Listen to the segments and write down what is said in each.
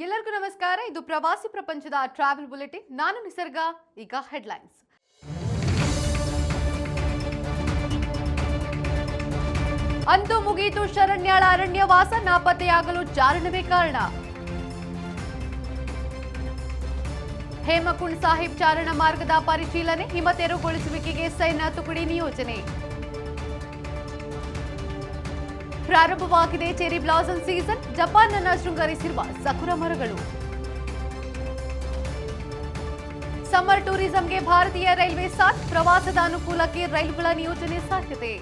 ಎಲ್ಲರಿಗೂ ನಮಸ್ಕಾರ. ಇದು ಪ್ರವಾಸಿ ಪ್ರಪಂಚದ ಟ್ರಾವೆಲ್ ಬುಲೆಟಿನ್. ನಾನು ನಿಸರ್ಗ. ಈಗ ಹೆಡ್ಲೈನ್ಸ್. ಅಂತೂ ಮುಗಿಯಿತು ಶರಣ್ಯಾಳ ಅರಣ್ಯವಾಸ. ನಾಪತ್ತೆಯಾಗಲು ಚಾರಣವೇ ಕಾರಣ. ಹೇಮಕುಂಡ್ ಸಾಹಿಬ್ ಚಾರಣ ಮಾರ್ಗದ ಪರಿಶೀಲನೆ. ಹಿಮ ತೆರವುಗೊಳಿಸುವಿಕೆಗೆ ಸೈನ್ಯ ತುಕಡಿ ನಿಯೋಜನೆ. ಪ್ರಾರಂಭವಾಗಿದೆ ಚೆರಿ ಬ್ಲಾಸಮ್ ಸೀಸನ್. ಜಪಾನ್ ಅನ್ನು ಶೃಂಗರಿಸಿರುವ ಸಕುರಾ ಮರಗಳು. ಸಮ್ಮರ್ ಟೂರಿಸಂಗೆ ಭಾರತೀಯ ರೈಲ್ವೆ ಸಾಥ್. ಪ್ರವಾಸದ ಅನುಕೂಲಕ್ಕೆ ರೈಲುಗಳ ನಿಯೋಜನೆ ಸಾಧ್ಯತೆ.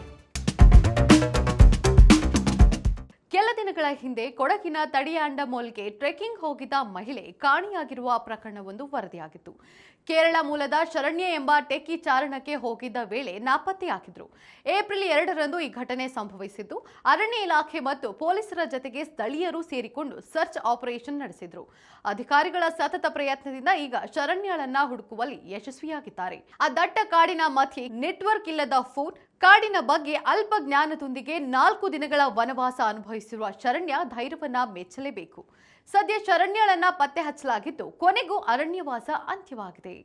ಕೆಲ ದಿನಗಳ ಹಿಂದೆ ಕೊಡಗಿನ ತಡಿಯಾಂಡಮೋಲ್ಗೆ ಟ್ರೆಕ್ಕಿಂಗ್ ಹೋಗಿದ್ದ ಮಹಿಳೆ ಕಾಣೆಯಾಗಿರುವ ಪ್ರಕರಣವೊಂದು ವರದಿಯಾಗಿತ್ತು. ಕೇರಳ ಮೂಲದ ಶರಣ್ಯ ಎಂಬ ಟೆಕ್ಕಿ ಚಾರಣಕ್ಕೆ ಹೋಗಿದ್ದ ವೇಳೆ ನಾಪತ್ತೆಯಾಗಿದ್ರು. ಏಪ್ರಿಲ್ 2ರಂದು ಈ ಘಟನೆ ಸಂಭವಿಸಿದ್ದು, ಅರಣ್ಯ ಇಲಾಖೆ ಮತ್ತು ಪೊಲೀಸರ ಜತೆಗೆ ಸ್ಥಳೀಯರು ಸೇರಿಕೊಂಡು ಸರ್ಚ್ ಆಪರೇಷನ್ ನಡೆಸಿದ್ರು. ಅಧಿಕಾರಿಗಳ ಸತತ ಪ್ರಯತ್ನದಿಂದ ಈಗ ಶರಣ್ಯಳನ್ನ ಹುಡುಕುವಲ್ಲಿ ಯಶಸ್ವಿಯಾಗಿದ್ದಾರೆ. ಆ ದಟ್ಟ ಕಾಡಿನ ಮಧ್ಯೆ ನೆಟ್ವರ್ಕ್ ಇಲ್ಲದ ಫೋನ್, ಕಾಡಿನ ಬಗ್ಗೆ ಅಲ್ಪ ಜ್ಞಾನದೊಂದಿಗೆ 4 ದಿನಗಳ ವನವಾಸ ಅನುಭವಿಸಿರುವ ಶರಣ್ಯ ಧೈರ್ಯವನ್ನ ಮೆಚ್ಚಲೇಬೇಕು. ಸದ್ಯ ಶರಣ್ಯಳನ್ನ ಪತ್ತೆ ಹಚ್ಚಲಾಗಿದ್ದು, ಕೊನೆಗೂ ಅರಣ್ಯವಾಸ ಅಂತ್ಯವಾಗಿದೆ.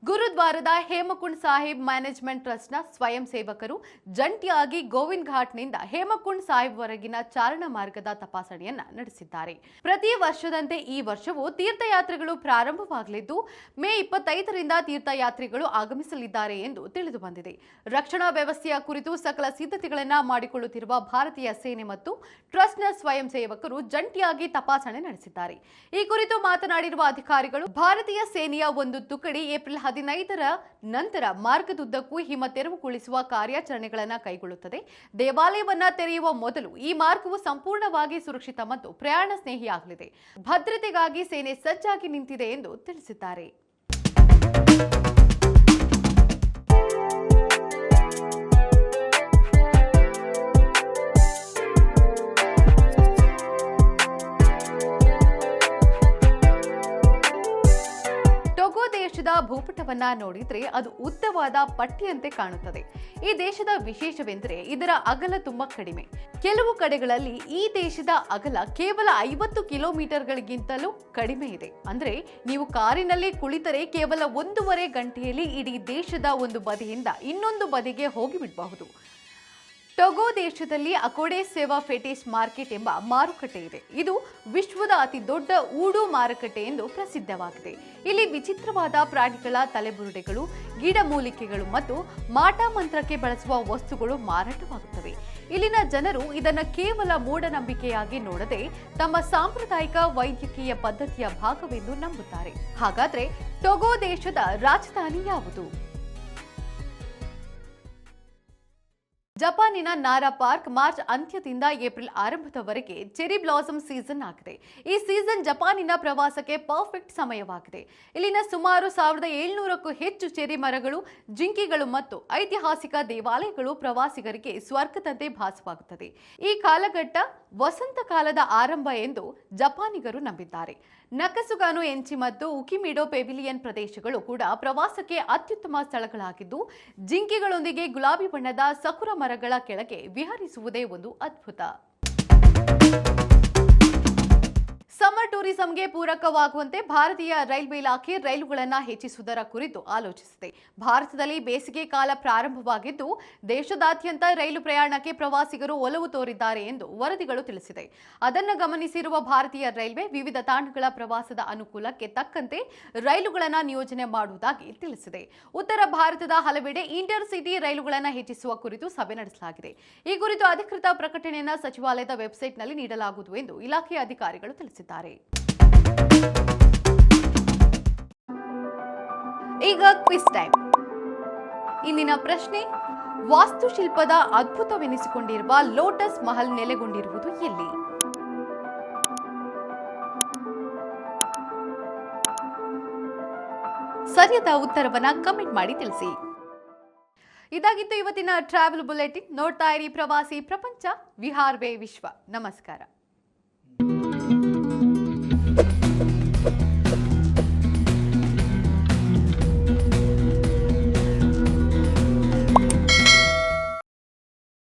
ಗುರುದ್ವಾರದ ಹೇಮಕುಂಡ್ ಸಾಹಿಬ್ ಮ್ಯಾನೇಜ್ಮೆಂಟ್ ಟ್ರಸ್ಟ್ನ ಸ್ವಯಂ ಸೇವಕರು ಜಂಟಿಯಾಗಿ ಗೋವಿಂದ್ ಘಾಟ್ನಿಂದ ಹೇಮಕುಂಡ್ ಸಾಹಿಬ್ ವರೆಗಿನ ಚಾರಣ ಮಾರ್ಗದ ತಪಾಸಣೆಯನ್ನ ನಡೆಸಿದ್ದಾರೆ. ಪ್ರತಿ ವರ್ಷದಂತೆ ಈ ವರ್ಷವೂ ತೀರ್ಥಯಾತ್ರೆಗಳು ಪ್ರಾರಂಭವಾಗಲಿದ್ದು, ಮೇ 25ರಿಂದ ತೀರ್ಥಯಾತ್ರಿಗಳು ಆಗಮಿಸಲಿದ್ದಾರೆ ಎಂದು ತಿಳಿದು ಬಂದಿದೆ. ರಕ್ಷಣಾ ವ್ಯವಸ್ಥೆಯ ಕುರಿತು ಸಕಲ ಸಿದ್ಧತೆಗಳನ್ನು ಮಾಡಿಕೊಳ್ಳುತ್ತಿರುವ ಭಾರತೀಯ ಸೇನೆ ಮತ್ತು ಟ್ರಸ್ಟ್ನ ಸ್ವಯಂ ಸೇವಕರು ಜಂಟಿಯಾಗಿ ತಪಾಸಣೆ ನಡೆಸಿದ್ದಾರೆ. ಈ ಕುರಿತು ಮಾತನಾಡಿರುವ ಅಧಿಕಾರಿಗಳು, ಭಾರತೀಯ ಸೇನೆಯ ಒಂದು ತುಕಡಿ ಏಪ್ರಿಲ್ 15ರ ನಂತರ ಮಾರ್ಗದುದ್ದಕ್ಕೂ ಹಿಮ ತೆರವುಗೊಳಿಸುವ ಕಾರ್ಯಾಚರಣೆಗಳನ್ನು ಕೈಗೊಳ್ಳುತ್ತದೆ. ದೇವಾಲಯವನ್ನ ತೆರೆಯುವ ಮೊದಲು ಈ ಮಾರ್ಗವು ಸಂಪೂರ್ಣವಾಗಿ ಸುರಕ್ಷಿತ ಮತ್ತು ಪ್ರಯಾಣ ಸ್ನೇಹಿಯಾಗಲಿದೆ. ಭದ್ರತೆಗಾಗಿ ಸೇನೆ ಸಜ್ಜಾಗಿ ನಿಂತಿದೆ ಎಂದು ತಿಳಿಸಿದ್ದಾರೆ. ದೇಶದ ಭೂಪಟವನ್ನ ನೋಡಿದ್ರೆ ಅದು ಉದ್ದವಾದ ಪಟ್ಟಿಯಂತೆ ಕಾಣುತ್ತದೆ. ಈ ದೇಶದ ವಿಶೇಷವೆಂದರೆ ಇದರ ಅಗಲ ತುಂಬಾ ಕಡಿಮೆ. ಕೆಲವು ಕಡೆಗಳಲ್ಲಿ ಈ ದೇಶದ ಅಗಲ ಕೇವಲ 50 ಕಿಲೋಮೀಟರ್ಗಳಿಗಿಂತಲೂ ಕಡಿಮೆ ಇದೆ. ಅಂದ್ರೆ ನೀವು ಕಾರಿನಲ್ಲಿ ಕುಳಿತರೆ ಕೇವಲ 1.5 ಗಂಟೆಯಲ್ಲಿ ಇಡೀ ದೇಶದ ಒಂದು ಬದಿಯಿಂದ ಇನ್ನೊಂದು ಬದಿಗೆ ಹೋಗಿಬಿಡಬಹುದು. ಟೊಗೊ ದೇಶದಲ್ಲಿ ಅಕೋಡೆ ಸೇವಾ ಫೆಟಿಸ್ ಮಾರ್ಕೆಟ್ ಎಂಬ ಮಾರುಕಟ್ಟೆ ಇದೆ. ಇದು ವಿಶ್ವದ ಅತಿ ದೊಡ್ಡ ಊಡು ಮಾರುಕಟ್ಟೆ ಎಂದು ಪ್ರಸಿದ್ಧವಾಗಿದೆ. ಇಲ್ಲಿ ವಿಚಿತ್ರವಾದ ಪ್ರಾಣಿಗಳ ತಲೆಬುರುಡೆಗಳು, ಗಿಡಮೂಲಿಕೆಗಳು ಮತ್ತು ಮಾಟ ಮಂತ್ರಕ್ಕೆ ಬಳಸುವ ವಸ್ತುಗಳು ಮಾರಾಟವಾಗುತ್ತವೆ. ಇಲ್ಲಿನ ಜನರು ಇದನ್ನು ಕೇವಲ ಮೂಢನಂಬಿಕೆಯಾಗಿ ನೋಡದೆ ತಮ್ಮ ಸಾಂಪ್ರದಾಯಿಕ ವೈದ್ಯಕೀಯ ಪದ್ಧತಿಯ ಭಾಗವೆಂದು ನಂಬುತ್ತಾರೆ. ಹಾಗಾದ್ರೆ ಟೊಗೊ ದೇಶದ ರಾಜಧಾನಿ ಯಾವುದು? ಜಪಾನಿನ ನಾರಾ ಪಾರ್ಕ್ ಮಾರ್ಚ್ ಅಂತ್ಯದಿಂದ ಏಪ್ರಿಲ್ ಆರಂಭದವರೆಗೆ ಚೆರಿ ಬ್ಲಾಸಮ್ ಸೀಸನ್ ಆಗಿದೆ. ಈ ಸೀಸನ್ ಜಪಾನಿನ ಪ್ರವಾಸಕ್ಕೆ ಪರ್ಫೆಕ್ಟ್ ಸಮಯವಾಗಿದೆ. ಇಲ್ಲಿನ ಸುಮಾರು 1700ಕ್ಕೂ ಹೆಚ್ಚು ಚೆರಿ ಮರಗಳು, ಜಿಂಕೆಗಳು ಮತ್ತು ಐತಿಹಾಸಿಕ ದೇವಾಲಯಗಳು ಪ್ರವಾಸಿಗರಿಗೆ ಸ್ವರ್ಗದಂತೆ ಭಾಸವಾಗುತ್ತದೆ. ಈ ಕಾಲಘಟ್ಟ ವಸಂತ ಕಾಲದ ಆರಂಭ ಎಂದು ಜಪಾನಿಗರು ನಂಬಿದ್ದಾರೆ. ನಕಸುಗಾನು ಎಂಚಿ ಮತ್ತು ಉಕಿಮಿಡೋ ಪೆವಿಲಿಯನ್ ಪ್ರದೇಶಗಳು ಕೂಡ ಪ್ರವಾಸಕ್ಕೆ ಅತ್ಯುತ್ತಮ ಸ್ಥಳಗಳಾಗಿದ್ದು, ಜಿಂಕೆಗಳೊಂದಿಗೆ ಗುಲಾಬಿ ಬಣ್ಣದ ಸಕುರಾ ಮರಗಳ ಕೆಳಗೆ ವಿಹರಿಸುವುದೇ ಒಂದು ಅದ್ಭುತ. ಸಮ್ಮರ್ ಟೂರಿಸಂಗೆ ಪೂರಕವಾಗುವಂತೆ ಭಾರತೀಯ ರೈಲ್ವೆ ಇಲಾಖೆ ರೈಲುಗಳನ್ನು ಹೆಚ್ಚಿಸುವುದರ ಕುರಿತು ಆಲೋಚಿಸಿದೆ. ಭಾರತದಲ್ಲಿ ಬೇಸಿಗೆ ಕಾಲ ಪ್ರಾರಂಭವಾಗಿದ್ದು, ದೇಶದಾದ್ಯಂತ ರೈಲು ಪ್ರಯಾಣಕ್ಕೆ ಪ್ರವಾಸಿಗರು ಒಲವು ತೋರಿದ್ದಾರೆ ಎಂದು ವರದಿಗಳು ತಿಳಿಸಿದೆ. ಅದನ್ನು ಗಮನಿಸಿರುವ ಭಾರತೀಯ ರೈಲ್ವೆ ವಿವಿಧ ತಾಣಗಳ ಪ್ರವಾಸದ ಅನುಕೂಲಕ್ಕೆ ತಕ್ಕಂತೆ ರೈಲುಗಳನ್ನು ನಿಯೋಜನೆ ಮಾಡುವುದಾಗಿ ತಿಳಿಸಿದೆ. ಉತ್ತರ ಭಾರತದ ಹಲವೆಡೆ ಇಂಟರ್ ಸಿಟಿ ರೈಲುಗಳನ್ನು ಹೆಚ್ಚಿಸುವ ಕುರಿತು ಸಭೆ ನಡೆಸಲಾಗಿದೆ. ಈ ಕುರಿತು ಅಧಿಕೃತ ಪ್ರಕಟಣೆಯನ್ನು ಸಚಿವಾಲಯದ ವೆಬ್ಸೈಟ್ನಲ್ಲಿ ನೀಡಲಾಗುವುದು ಎಂದು ಇಲಾಖೆಯ ಅಧಿಕಾರಿಗಳು ತಿಳಿಸಿದ್ದಾರೆ. ಈಗ ಕ್ವಿಜ್ ಟೈಮ್. ಇಂದಿನ ಪ್ರಶ್ನೆ, ವಾಸ್ತುಶಿಲ್ಪದ ಅದ್ಭುತವೆನಿಸಿಕೊಂಡಿರುವ ಲೋಟಸ್ ಮಹಲ್ ನೆಲೆಗೊಂಡಿರುವುದು ಎಲ್ಲಿ? ಸರಿಯಾದ ಉತ್ತರವನ್ನ ಕಮೆಂಟ್ ಮಾಡಿ ತಿಳಿಸಿ. ಇದಾಗಿತ್ತು ಇವತ್ತಿನ ಟ್ರಾವೆಲ್ ಬುಲೆಟಿನ್. ನೋಡ್ತಾ ಇರಿ ಪ್ರವಾಸಿ ಪ್ರಪಂಚ. ವಿಹಾರವೇ ವಿಶ್ವ. ನಮಸ್ಕಾರ.